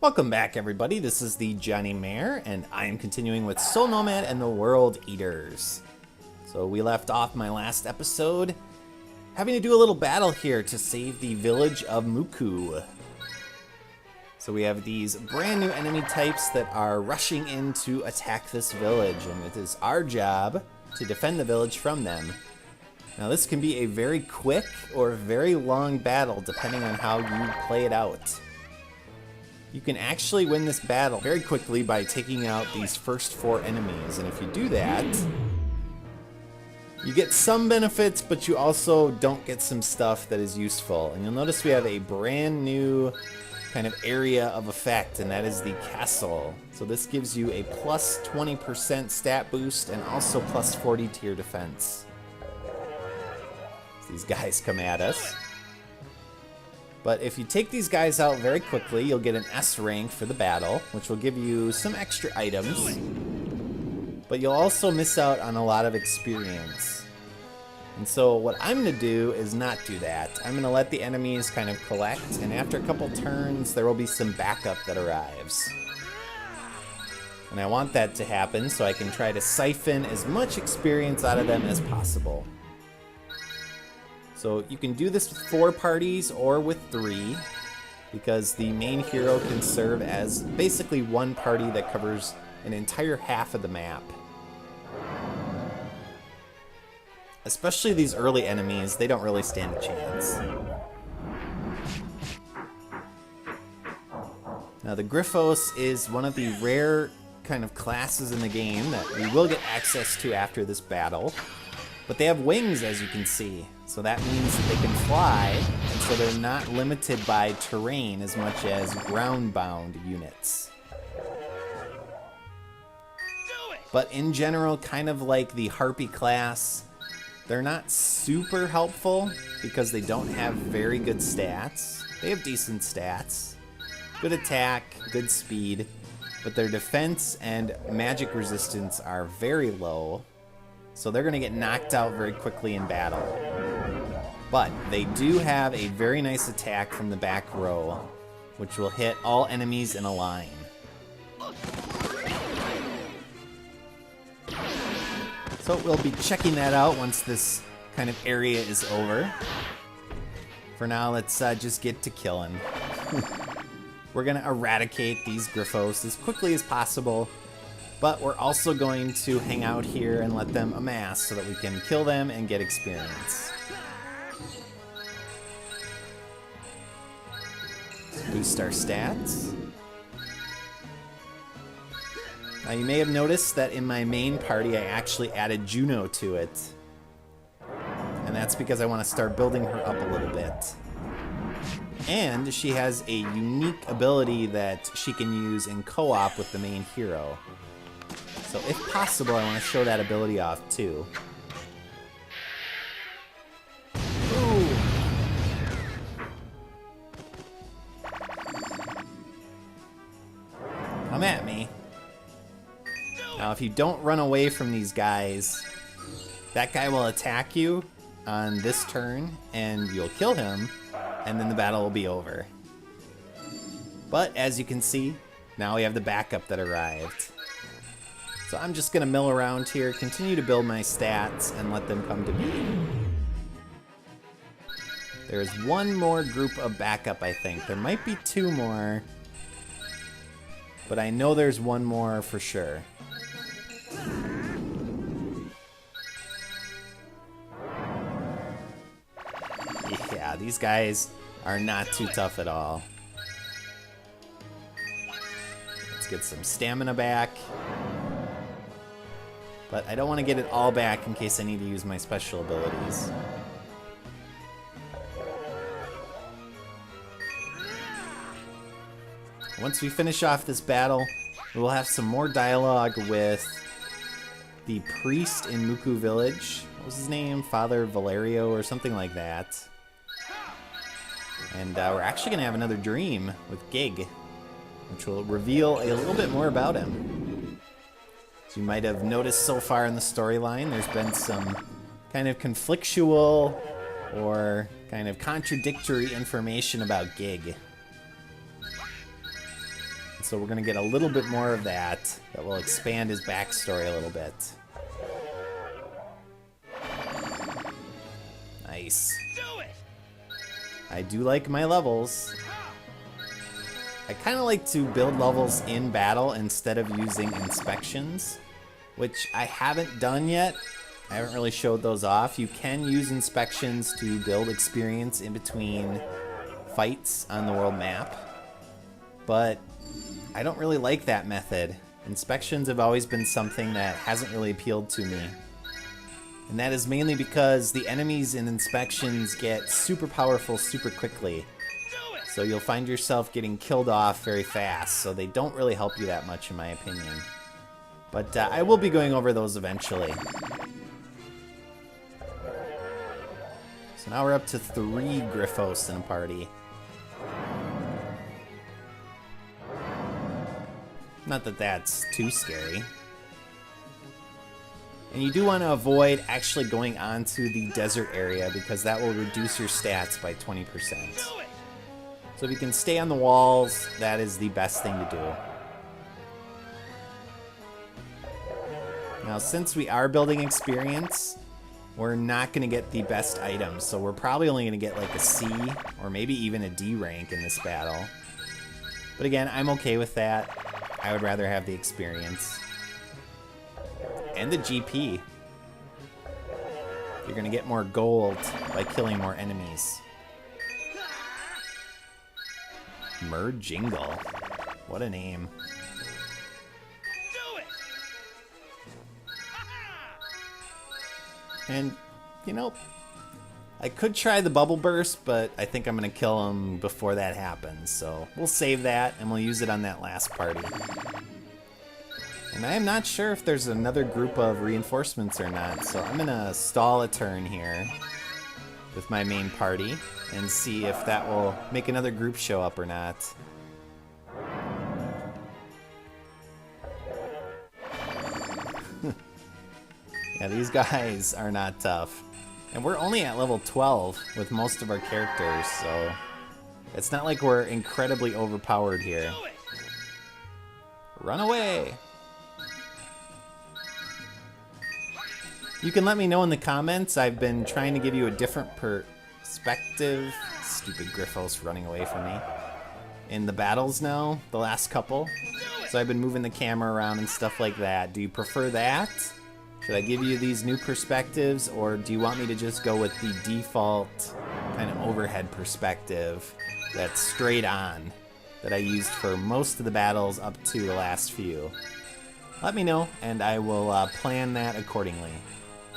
Welcome back, everybody. This is the thejonnymar, and I am continuing with Soul Nomad and the World Eaters. So we left off my last episode having to do a little battle here to save the village of Muku. So we have these brand new enemy types that are rushing in to attack this village, and it is our job to defend the village from them. Now this can be a very quick or very long battle depending on how you play it out. You can actually win this battle very quickly by taking out these first 4 enemies, and if you do that, you get some benefits, but you also don't get some stuff that is useful. And you'll notice we have a brand new kind of area of effect, and that is the castle. So this gives you a plus 20% stat boost and also plus 40 to your defense. So these guys come at us. But if you take these guys out very quickly, you'll get an S rank for the battle, which will give you some extra items. But you'll also miss out on a lot of experience. And so what I'm going to do is not do that. I'm going to let the enemies kind of collect, and after a couple turns, there will be some backup that arrives. And I want that to happen so I can try to siphon as much experience out of them as possible. So you can do this with 4 parties or with 3, because the main hero can serve as basically one party that covers an entire half of the map. Especially these early enemies, they don't really stand a chance. Now the Griffos is one of the rare kind of classes in the game that we will get access to after this battle. But they have wings, as you can see, so that means that they can fly, and so they're not limited by terrain as much as ground-bound units. But in general, kind of like the Harpy class, they're not super helpful because they don't have very good stats. They have decent stats, good attack, good speed, but their defense and magic resistance are very low. So they're going to get knocked out very quickly in battle. But they do have a very nice attack from the back row, which will hit all enemies in a line. So we'll be checking that out once this kind of area is over. For now, let's just get to killing. We're going to eradicate these Griffos as quickly as possible. But we're also going to hang out here and let them amass so that we can kill them and get experience. Boost our stats. Now you may have noticed that in my main party I actually added Juno to it. And that's because I want to start building her up a little bit. And she has a unique ability that she can use in co-op with the main hero. So if possible, I want to show that ability off too. Ooh. Come at me. Now if you don't run away from these guys, that guy will attack you on this turn and you'll kill him, and then the battle will be over. But as you can see, now we have the backup that arrived. So I'm just going to mill around here, continue to build my stats, and let them come to me. There's one more group of backup, I think. There might be 2 more, but I know there's one more for sure. Yeah, these guys are not too tough at all. Let's get some stamina back. But I don't want to get it all back in case I need to use my special abilities. Once we finish off this battle, we will have some more dialogue with the priest in Muku Village. What was his name? Father Valerio or something like that. And we're actually going to have another dream with Gig, which will reveal a little bit more about him. You might have noticed so far in the storyline, there's been some kind of conflictual or kind of contradictory information about Gig. so we're going to get a little bit more of that. That will expand his backstory a little bit. Nice. I do like my levels. I kind of like to build levels in battle instead of using inspections, which I haven't done yet. I haven't really showed those off. You can use inspections to build experience in between fights on the world map, but I don't really like that method. Inspections have always been something that hasn't really appealed to me. And that is mainly because the enemies in inspections get super powerful super quickly. So you'll find yourself getting killed off very fast, so they don't really help you that much in my opinion. But I will be going over those eventually. So now we're up to 3 Griffos in a party. Not that that's too scary. And you do want to avoid actually going onto the desert area because that will reduce your stats by 20%. So if you can stay on the walls, that is the best thing to do. Now, since we are building experience, we're not going to get the best items. So we're probably only going to get like a C or maybe even a D rank in this battle. But again, I'm okay with that. I would rather have the experience. And the GP. You're going to get more gold by killing more enemies. Merjingle. What a name. And, you know, I could try the bubble burst, but I think I'm going to kill him before that happens. So we'll save that, and we'll use it on that last party. And I am not sure if there's another group of reinforcements or not, so I'm going to stall a turn here with my main party and see if that will make another group show up or not. Yeah, these guys are not tough. And we're only at level 12 with most of our characters, so it's not like we're incredibly overpowered here. Run away! You can let me know in the comments. I've been trying to give you a different perspective. Stupid Griffos running away from me. In the battles now, the last couple. So I've been moving the camera around and stuff like that. Do you prefer that? Should I give you these new perspectives, or do you want me to just go with the default kind of overhead perspective that's straight on that I used for most of the battles up to the last few? Let me know, and I will plan that accordingly.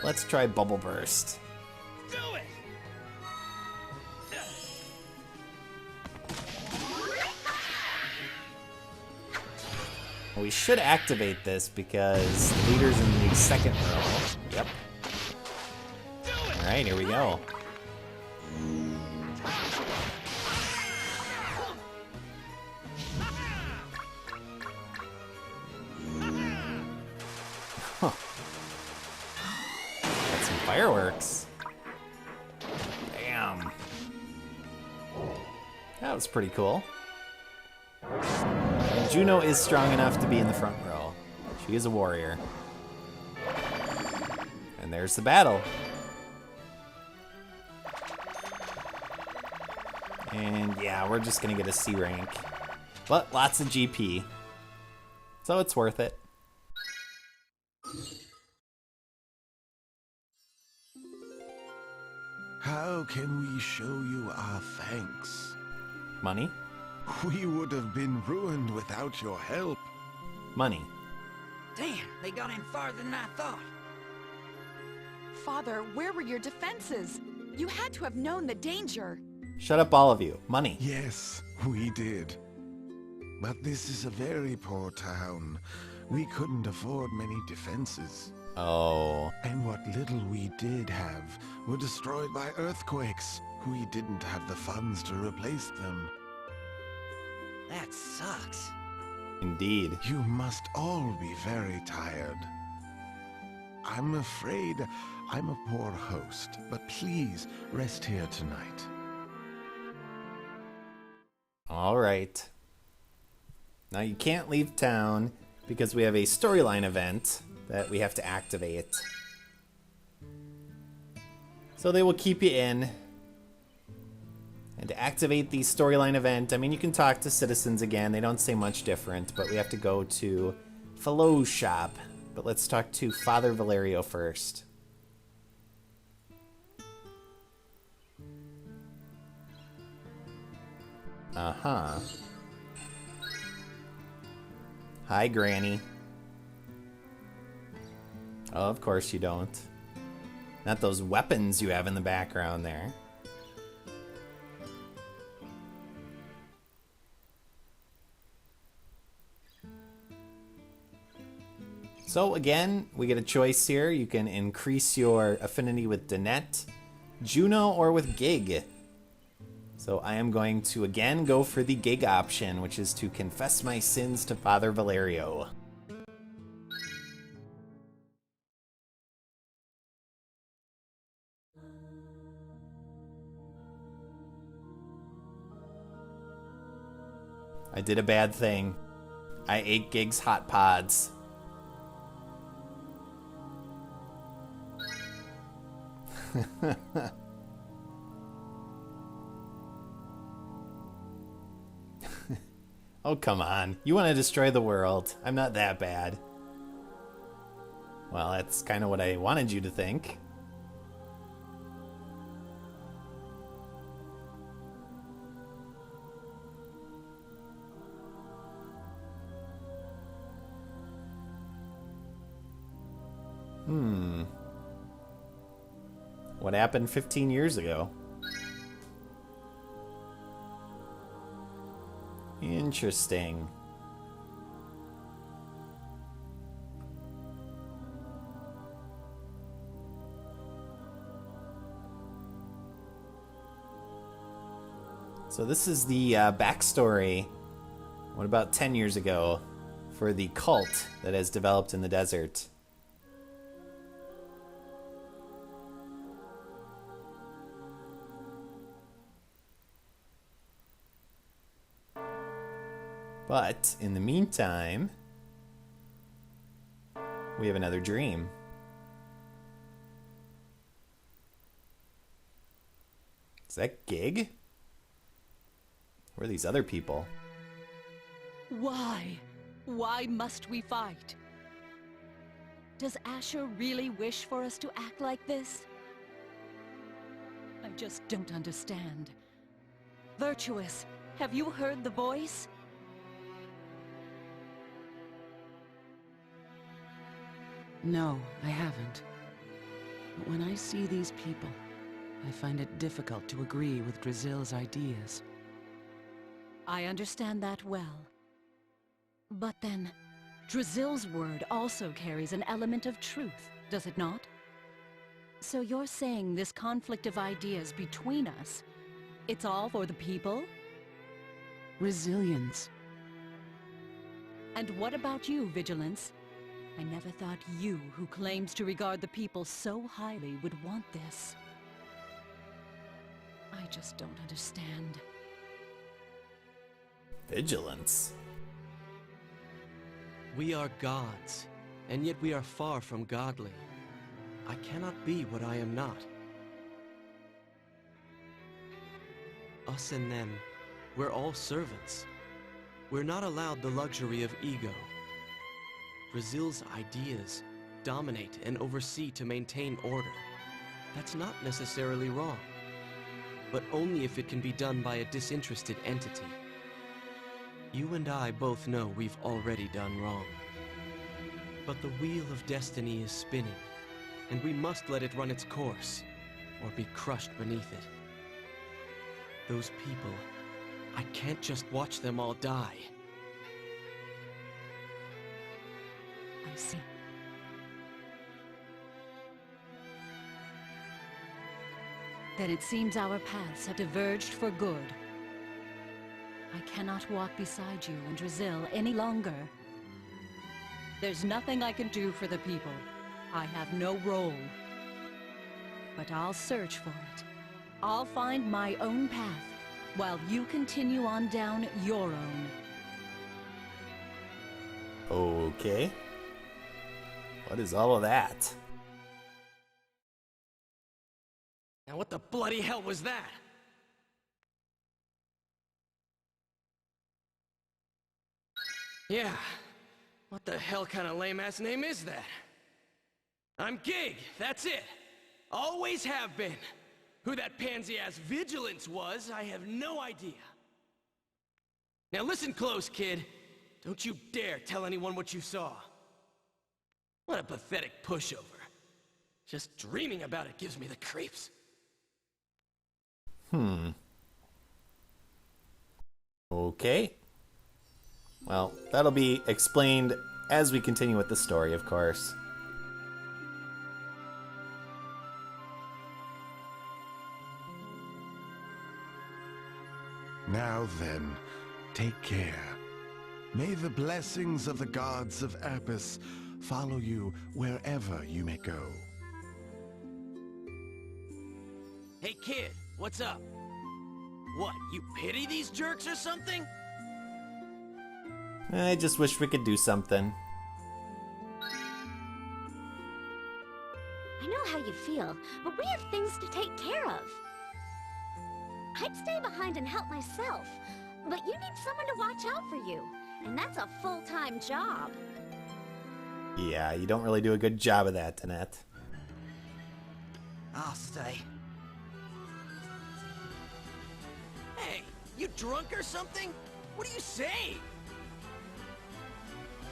Let's try Bubble Burst. We should activate this because the leader's in the second row. Yep. Alright, here we go. Huh. Got some fireworks. Damn. That was pretty cool. Juno is strong enough to be in the front row. She is a warrior. And there's the battle. And yeah, we're just gonna get a C rank. But lots of GP. So it's worth it. How can we show you our thanks? Money? We would have been ruined without your help. Money. Damn, they got in farther than I thought. Father, where were your defenses? You had to have known the danger. Shut up, all of you. Money. Yes, we did. But this is a very poor town. We couldn't afford many defenses. Oh. And what little we did have were destroyed by earthquakes. We didn't have the funds to replace them. That sucks. Indeed. You must all be very tired. I'm afraid I'm a poor host, but please rest here tonight. All right. Now you can't leave town because we have a storyline event that we have to activate. So they will keep you in. And to activate the storyline event, I mean, you can talk to citizens again. They don't say much different, but we have to go to Philo's shop. But let's talk to Father Valerio first. Uh-huh. Hi, Granny. Oh, of course you don't. Not those weapons you have in the background there. So again, we get a choice here. You can increase your affinity with Danette, Juno, or with Gig. So I am going to again go for the Gig option, which is to confess my sins to Father Valerio. I did a bad thing. I ate Gig's hot pods. Oh, come on. You want to destroy the world. I'm not that bad. Well, that's kind of what I wanted you to think. What happened 15 years ago? Interesting. So this is the backstory, what about 10 years ago, for the cult that has developed in the desert. But in the meantime, we have another dream. Is that Gig? Where are these other people? Why? Why must we fight? Does Asher really wish for us to act like this? I just don't understand. Virtuous, have you heard the voice? No, I haven't. But when I see these people, I find it difficult to agree with Drazil's ideas. I understand that well. But then, Drazil's word also carries an element of truth, does it not? So you're saying this conflict of ideas between us, it's all for the people? Resilience. And what about you, Vigilance? I never thought you, who claims to regard the people so highly, would want this. I just don't understand. Vigilance? We are gods, and yet we are far from godly. I cannot be what I am not. Us and them, we're all servants. We're not allowed the luxury of ego. Brazil's ideas dominate and oversee to maintain order. That's not necessarily wrong, but only if it can be done by a disinterested entity. You and I both know we've already done wrong. But the wheel of destiny is spinning, and we must let it run its course, or be crushed beneath it. Those people, I can't just watch them all die. I see. Then it seems our paths have diverged for good. I cannot walk beside you and Drazil any longer. There's nothing I can do for the people. I have no role. But I'll search for it. I'll find my own path, while you continue on down your own. Okay. What is all of that? Now what the bloody hell was that? Yeah. What the hell kind of lame-ass name is that? I'm Gig, that's it. Always have been. Who that pansy-ass Vigilance was, I have no idea. Now listen close, kid. Don't you dare tell anyone what you saw. What a pathetic pushover. Just dreaming about it gives me the creeps. Okay. Well, that'll be explained as we continue with the story, of course. Now then, take care. May the blessings of the gods of Apis follow you wherever you may go. Hey kid, what's up? What, you pity these jerks or something? I just wish we could do something. I know how you feel, but we have things to take care of. I'd stay behind and help myself, but you need someone to watch out for you, and that's a full-time job. Yeah, you don't really do a good job of that, Danette. I'll stay. Hey, you drunk or something? What are you saying?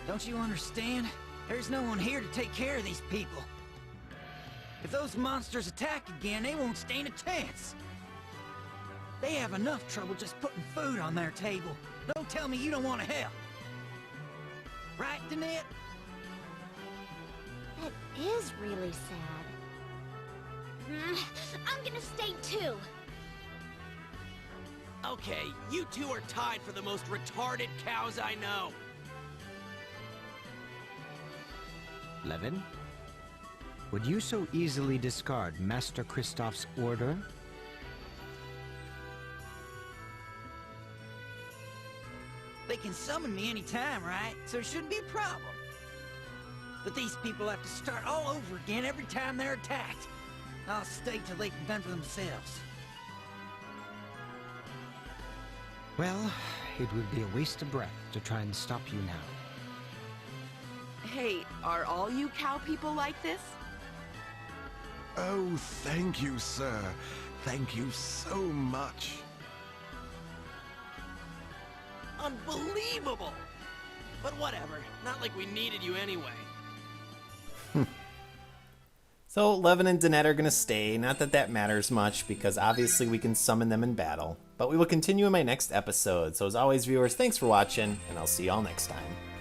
Don't you understand? There's no one here to take care of these people. If those monsters attack again, they won't stand a chance. They have enough trouble just putting food on their table. Don't tell me you don't want to help. Right, Danette? That is really sad. I'm gonna stay too. Okay, you two are tied for the most retarded cows I know. Levin? Would you so easily discard Master Kristoff's order? They can summon me anytime, right? So it shouldn't be a problem. But these people have to start all over again every time they're attacked. I'll stay till they can fend for themselves. Well, it would be a waste of breath to try and stop you now. Hey, are all you cow people like this? Oh, thank you, sir. Thank you so much. Unbelievable! But whatever, not like we needed you anyway. So Levin and Danette are going to stay. Not that that matters much, because obviously we can summon them in battle. But we will continue in my next episode. So as always, viewers, thanks for watching, and I'll see y'all next time.